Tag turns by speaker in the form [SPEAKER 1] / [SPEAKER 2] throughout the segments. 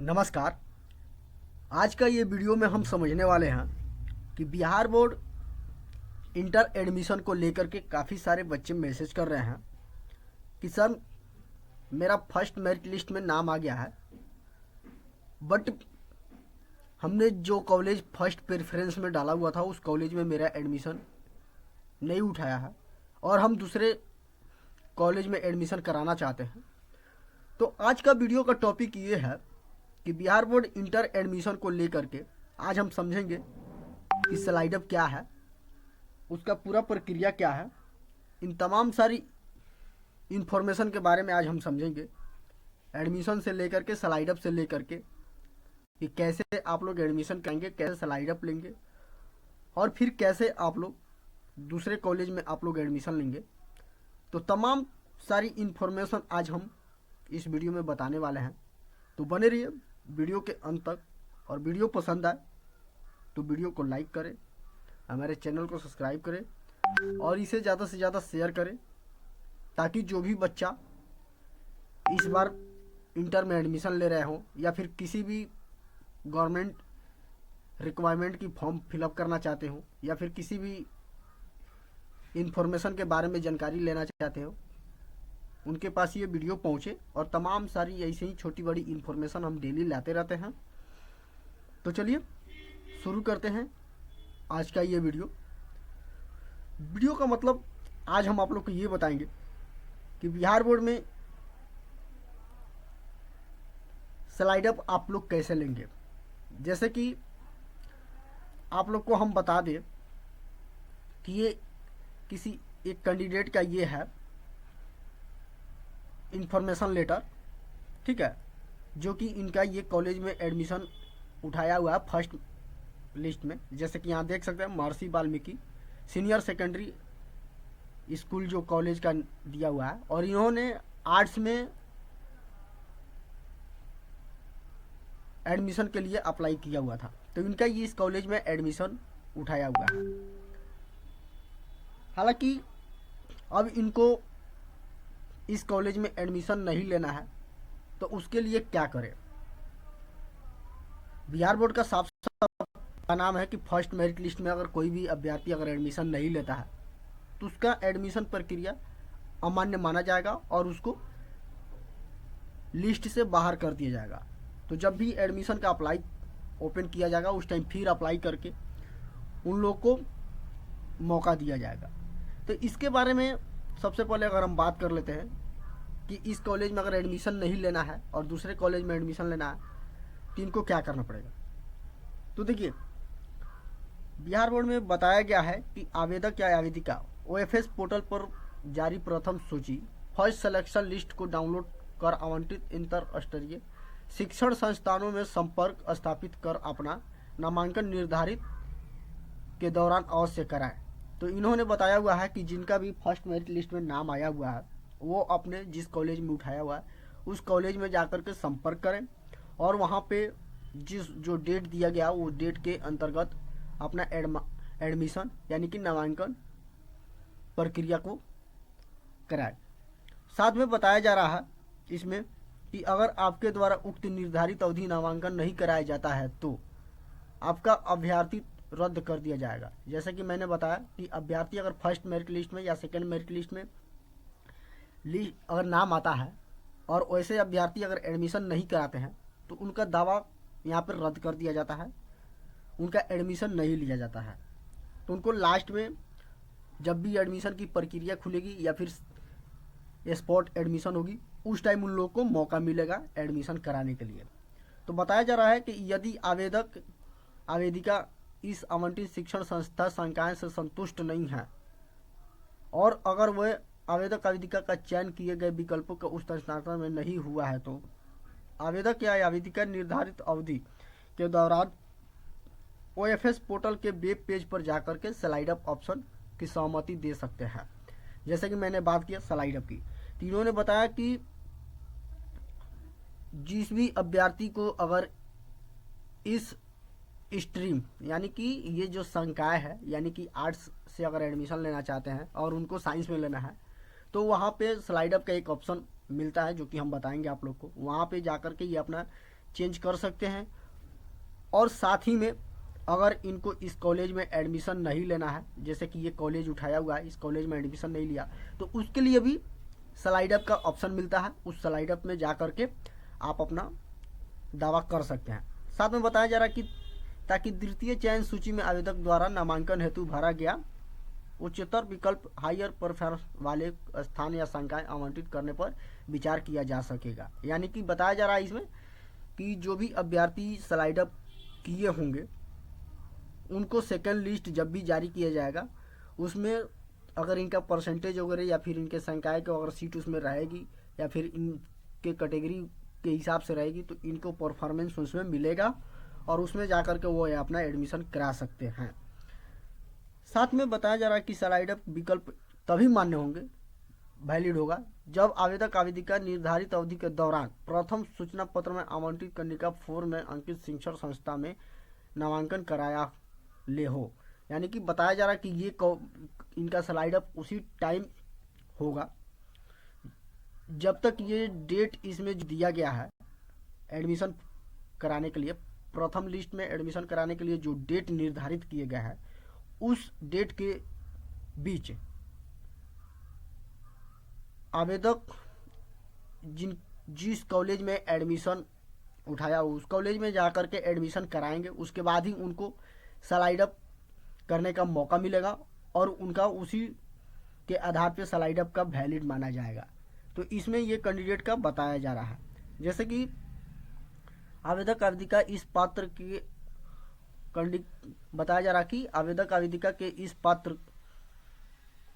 [SPEAKER 1] नमस्कार। आज का ये वीडियो में हम समझने वाले हैं कि बिहार बोर्ड इंटर एडमिशन को लेकर के काफ़ी सारे बच्चे मैसेज कर रहे हैं कि सर मेरा फर्स्ट मेरिट लिस्ट में नाम आ गया है, बट हमने जो कॉलेज फर्स्ट प्रेफरेंस में डाला हुआ था उस कॉलेज में मेरा एडमिशन नहीं उठाया है और हम दूसरे कॉलेज में एडमिशन कराना चाहते हैं। तो आज का वीडियो का टॉपिक ये है कि बिहार बोर्ड इंटर एडमिशन को लेकर के आज हम समझेंगे कि स्लाइड अप क्या है, उसका पूरा प्रक्रिया क्या है। इन तमाम सारी इन्फॉर्मेशन के बारे में आज हम समझेंगे, एडमिशन से लेकर के स्लाइड अप से लेकर के कि कैसे आप लोग एडमिशन करेंगे, कैसे स्लाइड अप लेंगे और फिर कैसे आप लोग दूसरे कॉलेज में आप लोग एडमिशन लेंगे। तो तमाम सारी इन्फॉर्मेशन आज हम इस वीडियो में बताने वाले हैं। तो बने रहिए वीडियो के अंत तक, और वीडियो पसंद आए तो वीडियो को लाइक करें, हमारे चैनल को सब्सक्राइब करें और इसे ज़्यादा से ज़्यादा शेयर करें, ताकि जो भी बच्चा इस बार इंटर में एडमिशन ले रहे हों या फिर किसी भी गवर्नमेंट रिक्वायरमेंट की फॉर्म फिलअप करना चाहते हो या फिर किसी भी इंफॉर्मेशन के बारे में जानकारी लेना चाहते हो, उनके पास ये वीडियो पहुँचे। और तमाम सारी ऐसे ही छोटी बड़ी इन्फॉर्मेशन हम डेली लाते रहते हैं। तो चलिए शुरू करते हैं आज का ये वीडियो का मतलब आज हम आप लोग को ये बताएंगे कि बिहार बोर्ड में स्लाइड अप आप लोग कैसे लेंगे। जैसे कि आप लोग को हम बता दें कि ये किसी एक कैंडिडेट का ये है इन्फॉर्मेशन लेटर, ठीक है, जो कि इनका ये कॉलेज में एडमिशन उठाया हुआ है फर्स्ट लिस्ट में। जैसे कि यहाँ देख सकते हैं महर्षि वाल्मीकि सीनियर सेकेंडरी स्कूल जो कॉलेज का दिया हुआ है, और इन्होंने आर्ट्स में एडमिशन के लिए अप्लाई किया हुआ था, तो इनका ये इस कॉलेज में एडमिशन उठाया हुआ है। हालांकि अब इनको इस कॉलेज में एडमिशन नहीं लेना है, तो उसके लिए क्या करें। बिहार बोर्ड का साफ साफ नाम है कि फर्स्ट मेरिट लिस्ट में अगर कोई भी अभ्यर्थी अगर एडमिशन नहीं लेता है तो उसका एडमिशन प्रक्रिया अमान्य माना जाएगा और उसको लिस्ट से बाहर कर दिया जाएगा। तो जब भी एडमिशन का अप्लाई ओपन किया जाएगा उस टाइम फिर अप्लाई करके उन लोग को मौका दिया जाएगा। तो इसके बारे में सबसे पहले अगर हम बात कर लेते हैं कि इस कॉलेज में अगर एडमिशन नहीं लेना है और दूसरे कॉलेज में एडमिशन लेना है तो इनको क्या करना पड़ेगा। तो देखिए, बिहार बोर्ड में बताया गया है कि आवेदक या आवेदिका ओएफएस पोर्टल पर जारी प्रथम सूची फर्स्ट सिलेक्शन लिस्ट को डाउनलोड कर आवंटित इंटर स्तरीय शिक्षण संस्थानों में संपर्क स्थापित कर अपना नामांकन निर्धारित के दौरान अवश्य कराएं। तो इन्होंने बताया हुआ है कि जिनका भी फर्स्ट मेरिट लिस्ट में नाम आया हुआ है वो अपने जिस कॉलेज में उठाया हुआ है उस कॉलेज में जाकर के संपर्क करें और वहाँ पे जो डेट दिया गया वो डेट के अंतर्गत अपना एडमिशन यानी कि नामांकन प्रक्रिया को कराएं। साथ में बताया जा रहा है इसमें कि अगर आपके द्वारा उक्त निर्धारित अवधि नामांकन नहीं कराया जाता है तो आपका अभ्यर्थी रद्द कर दिया जाएगा। जैसे कि मैंने बताया कि अभ्यर्थी अगर फर्स्ट मेरिट लिस्ट में या सेकेंड मेरिट लिस्ट में अगर नाम आता है और वैसे अभ्यर्थी अगर एडमिशन नहीं कराते हैं तो उनका दावा यहाँ पर रद्द कर दिया जाता है, उनका एडमिशन नहीं लिया जाता है। तो उनको लास्ट में जब भी एडमिशन की प्रक्रिया खुलेगी या फिर स्पॉट एडमिशन होगी उस टाइम उन लोगों को मौका मिलेगा एडमिशन कराने के लिए। तो बताया जा रहा है कि यदि आवेदक आवेदिका इस आवंटित शिक्षण संस्था संकाय से संतुष्ट नहीं है और अगर वह आवेदक आवेदिका का चयन किए गए विकल्पों का उस संस्था में नहीं हुआ है तो आवेदक या आवेदिका निर्धारित अवधि के दौरान ओएफएस पोर्टल के वेब पेज पर जाकर के स्लाइड अप ऑप्शन की सहमति दे सकते हैं। जैसे कि मैंने बात किया स्लाइड अप की, तो इन्होंने बताया कि जिस भी अभ्यर्थी को अगर इस स्ट्रीम यानी कि ये जो संकाय है यानी कि आर्ट्स से अगर एडमिशन लेना चाहते हैं और उनको साइंस में लेना है तो वहाँ पे स्लाइड अप का एक ऑप्शन मिलता है जो कि हम बताएंगे आप लोग को। वहाँ पे जाकर के ये अपना चेंज कर सकते हैं। और साथ ही में अगर इनको इस कॉलेज में एडमिशन नहीं लेना है, जैसे कि ये कॉलेज उठाया हुआ है, इस कॉलेज में एडमिशन नहीं लिया, तो उसके लिए भी स्लाइड अप का ऑप्शन मिलता है। उस स्लाइड अप में जा करके आप अपना दावा कर सकते हैं। साथ में बताया जा रहा है कि ताकि द्वितीय चयन सूची में आवेदक द्वारा नामांकन हेतु भरा गया उच्चतर विकल्प हायर परफॉर्मेंस वाले स्थान या संकाय आवंटित करने पर विचार किया जा सकेगा। यानी कि बताया जा रहा है इसमें कि जो भी अभ्यर्थी स्लाइड अप किए होंगे उनको सेकंड लिस्ट जब भी जारी किया जाएगा, उसमें अगर इनका परसेंटेज वगैरह या फिर इनके संकाय की अगर सीट उसमें रहेगी या फिर इनके कैटेगरी के हिसाब से रहेगी, तो इनको परफॉर्मेंस उसमें मिलेगा और उसमें जा कर के वो अपना एडमिशन करा सकते हैं। साथ में बताया जा रहा है कि स्लाइड अप विकल्प तभी मान्य होंगे, वैलिड होगा, जब आवेदक आवेदिका निर्धारित अवधि के दौरान प्रथम सूचना पत्र में आवंटित कंडिका 4 में अंकित शिक्षण संस्था में नामांकन कराया ले हो। यानी कि बताया जा रहा है कि ये इनका स्लाइड अप उसी टाइम होगा जब तक ये डेट इसमें दिया गया है एडमिशन कराने के लिए, प्रथम लिस्ट में एडमिशन कराने के लिए जो डेट निर्धारित किए गया है उस डेट के बीच आवेदक जिस कॉलेज में एडमिशन उठाया उस कॉलेज में जाकर के एडमिशन कराएंगे, उसके बाद ही उनको स्लाइड अप करने का मौका मिलेगा और उनका उसी के आधार पर स्लाइड अप का वैलिड माना जाएगा। तो इसमें ये कैंडिडेट का बताया जा रहा है, जैसे कि आवेदक आवेदिका इस पात्र के बताया जा रहा कि आवेदक आवेदिका के इस पात्र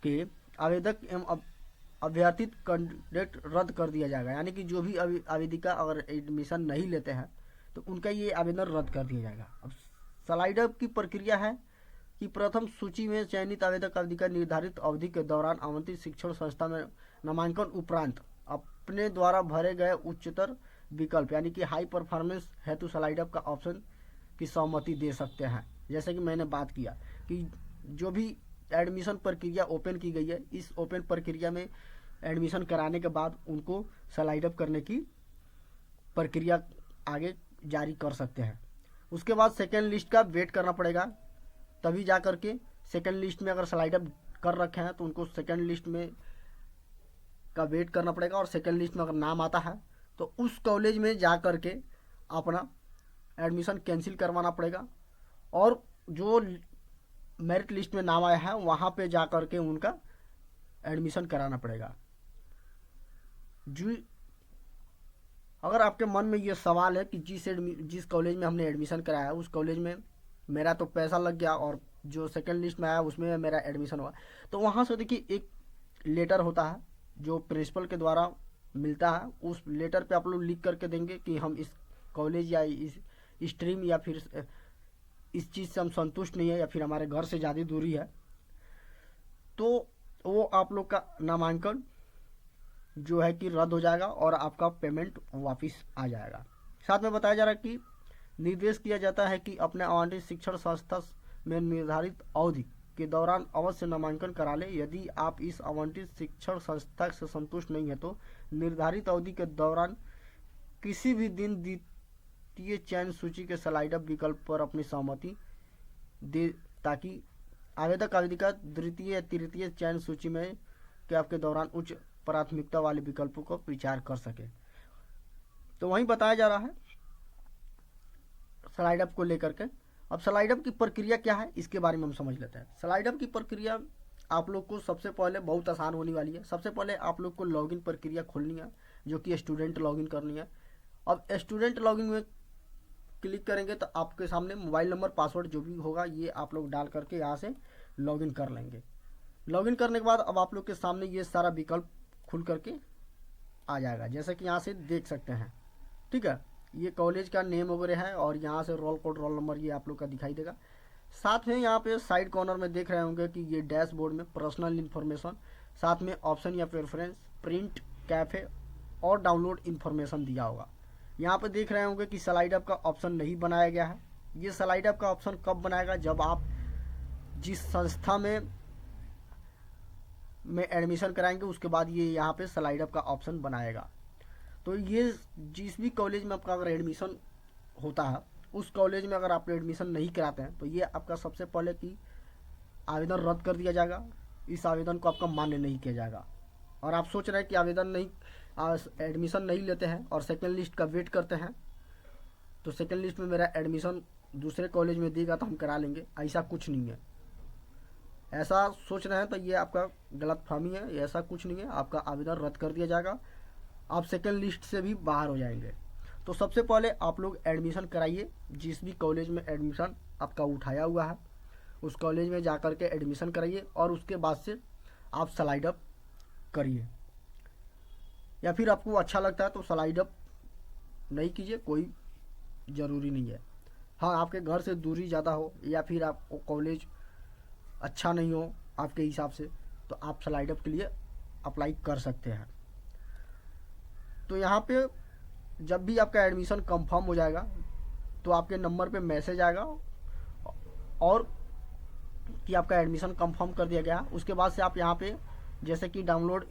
[SPEAKER 1] के आवेदक एवं अभ्यर्थित कैंडिडेट रद्द कर दिया जाएगा। यानी कि जो भी आवेदिका अगर एडमिशन नहीं लेते हैं तो उनका ये आवेदन रद्द कर दिया जाएगा। अब स्लाइड अप की प्रक्रिया है कि प्रथम सूची में चयनित आवेदक आवेदिका निर्धारित अवधि के दौरान आवंटित शिक्षण संस्था में नामांकन उपरांत अपने द्वारा भरे गए उच्चतर विकल्प यानी कि हाई परफॉर्मेंस हेतु स्लाइड अप का ऑप्शन की सहमति दे सकते हैं। जैसे कि मैंने बात किया कि जो भी एडमिशन प्रक्रिया ओपन की गई है, इस ओपन प्रक्रिया में एडमिशन कराने के बाद उनको स्लाइड अप करने की प्रक्रिया आगे जारी कर सकते हैं। उसके बाद सेकेंड लिस्ट का वेट करना पड़ेगा, तभी जा करके सेकेंड लिस्ट में अगर स्लाइड अप कर रखे हैं तो उनको सेकेंड लिस्ट में का वेट करना पड़ेगा और सेकेंड लिस्ट में अगर नाम आता है तो उस कॉलेज में जा करके अपना एडमिशन कैंसिल करवाना पड़ेगा और जो मेरिट लिस्ट में नाम आया है वहाँ पे जा करके उनका एडमिशन कराना पड़ेगा। जो अगर आपके मन में ये सवाल है कि जिस कॉलेज में हमने एडमिशन कराया उस कॉलेज में मेरा तो पैसा लग गया और जो सेकंड लिस्ट में आया उसमें मेरा एडमिशन हुआ, तो वहाँ से देखिए एक लेटर होता है जो प्रिंसिपल के द्वारा मिलता है। उस लेटर पे आप लोग लिख करके देंगे कि हम इस कॉलेज या इस स्ट्रीम या फिर इस चीज़ से हम संतुष्ट नहीं है या फिर हमारे घर से ज़्यादा दूरी है, तो वो आप लोग का नामांकन जो है कि रद्द हो जाएगा और आपका पेमेंट वापस आ जाएगा। साथ में बताया जा रहा है कि निर्देश किया जाता है कि अपने आवंटित शिक्षण संस्था में निर्धारित अवधि के दौरान अवश्य नामांकन करा ले। यदि आप इस आवंटित शिक्षण संस्था से संतुष्ट नहीं है तो निर्धारित अवधि के दौरान किसी भी दिन द्वितीय चयन सूची के स्लाइड अप विकल्प पर अपनी सहमति दे ताकि आवेदक आवेदिका द्वितीय या तृतीय चयन सूची में के आपके दौरान उच्च प्राथमिकता वाले विकल्पों को विचार कर सके। तो वहीं बताया जा रहा है स्लाइड अप को लेकर के। अब स्लाइड अप की प्रक्रिया क्या है इसके बारे में हम समझ लेते हैं। स्लाइड अप की प्रक्रिया आप लोग को सबसे पहले बहुत आसान होने वाली है। सबसे पहले आप लोग को लॉगिन प्रक्रिया खोलनी है जो कि स्टूडेंट लॉगिन करनी है। अब स्टूडेंट लॉगिन में क्लिक करेंगे तो आपके सामने मोबाइल नंबर पासवर्ड जो भी होगा ये आप लोग डाल करके यहाँ से लॉगिन कर लेंगे। लॉगिन करने के बाद अब आप लोग के सामने ये सारा विकल्प खुल करके आ जाएगा, जैसे कि यहाँ से देख सकते हैं। ठीक है, ये कॉलेज का नेम वगैरह है और यहाँ से रोल कोड रोल नंबर ये आप लोग का दिखाई देगा। साथ में यहाँ पे साइड कॉर्नर में देख रहे होंगे कि ये डैशबोर्ड में पर्सनल इन्फॉर्मेशन, साथ में ऑप्शन या प्रेफरेंस, प्रिंट, कैफे और डाउनलोड इन्फॉर्मेशन दिया होगा। यहाँ पे देख रहे होंगे कि स्लाइड अप का ऑप्शन नहीं बनाया गया है। ये स्लाइड अप का ऑप्शन कब बनाएगा, जब आप जिस संस्था में एडमिशन कराएंगे उसके बाद ये यहाँ पे स्लाइड अप का ऑप्शन बनाएगा। तो ये जिस भी कॉलेज में आपका अगर एडमिशन होता है उस कॉलेज में अगर आप एडमिशन नहीं कराते हैं तो ये आपका सबसे पहले कि आवेदन रद्द कर दिया जाएगा। इस आवेदन को आपका मान्य नहीं किया जाएगा। और आप सोच रहे हैं कि आवेदन नहीं, एडमिशन नहीं लेते हैं और सेकेंड लिस्ट का वेट करते हैं, तो सेकेंड लिस्ट में मेरा एडमिशन दूसरे कॉलेज में देगा तो हम करा लेंगे, ऐसा कुछ नहीं है। ऐसा सोच रहे हैं तो ये आपका गलतफहमी है, ऐसा कुछ नहीं है। आपका आवेदन रद्द कर दिया जाएगा, आप सेकेंड लिस्ट से भी बाहर हो जाएंगे। तो सबसे पहले आप लोग एडमिशन कराइए, जिस भी कॉलेज में एडमिशन आपका उठाया हुआ है उस कॉलेज में जा कर के एडमिशन कराइए और उसके बाद से आप स्लाइड अप करिए। या फिर आपको अच्छा लगता है तो स्लाइड अप नहीं कीजिए, कोई ज़रूरी नहीं है। हाँ, आपके घर से दूरी ज़्यादा हो या फिर आपको कॉलेज अच्छा नहीं हो आपके हिसाब से, तो आप स्लाइड अप के लिए अप्लाई कर सकते हैं। तो यहाँ पे जब भी आपका एडमिशन कंफर्म हो जाएगा तो आपके नंबर पे मैसेज आएगा और कि आपका एडमिशन कंफर्म कर दिया गया। उसके बाद से आप यहाँ पे जैसे कि डाउनलोड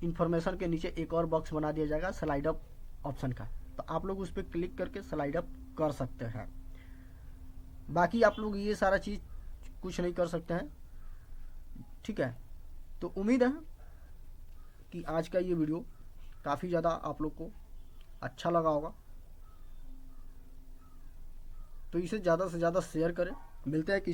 [SPEAKER 1] इन्फॉर्मेशन के नीचे एक और बॉक्स बना दिया जाएगा स्लाइड अप ऑप्शन का, तो आप लोग उस पर क्लिक करके स्लाइड अप कर सकते हैं। बाकी आप लोग ये सारा चीज़ कुछ नहीं कर सकते हैं, ठीक है। तो उम्मीद है कि आज का ये वीडियो काफ़ी ज़्यादा आप लोग को अच्छा लगा होगा, तो इसे ज़्यादा से ज़्यादा शेयर करें। मिलते हैं किसी